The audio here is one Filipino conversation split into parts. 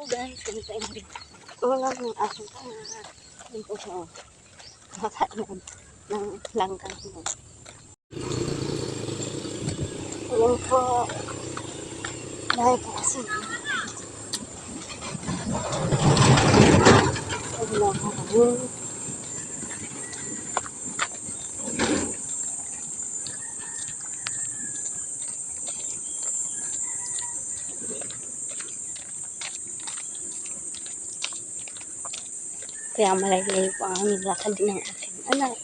guys, ganito yung ulam ng aso pa. Yun po siya. Makakain ng langkang mo. Ayan po. Dahil po kasi. Ayan po. Kaya malaylay po ang aming lakad ng aking anak.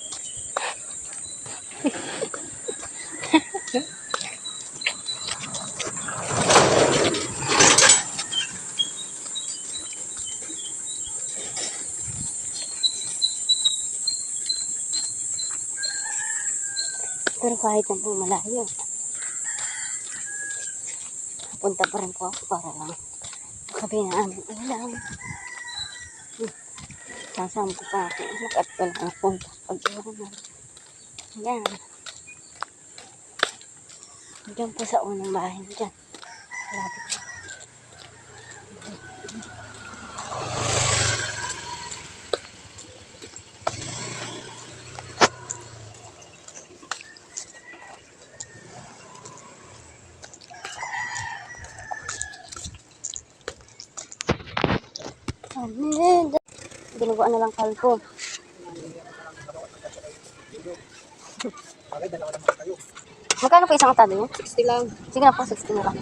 Pero kahit na po malayo, punta pa rin po ako para lang makabi na aming ulam. Sasama ko pa ako. At wala na punta pag-iwanan. Ayan. Diyan po sa unang bahay mo dyan. Malapit po. Binubuan na lang kalpo. Magkano po isang atado niyo? 60 lang. Sige na po, 60 na lang.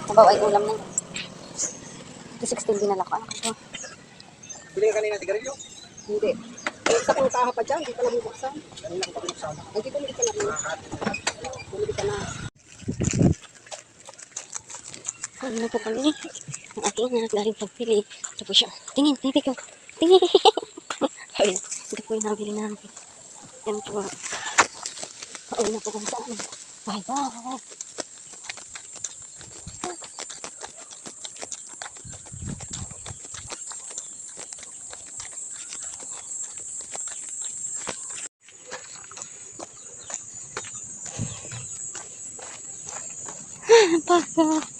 Nabaw ay ulam na. 16 din na lang ko. Ano ko? Bili ka kanina sigarilyo? Hindi. Sa kong kaha pa dyan, hindi pa nabubuksan. Kanina ko pa binuksan. Ay, di bumili ka na rin. Bumili ka na. Ano na po kami? Ang aking anak galing pagpili. Ito po siya. Tingin, pipi ko. Tingin. Ayun, ito po yung nabili namin. Yan po. Pauwi na po kami sa amin. Bye bye. Pagka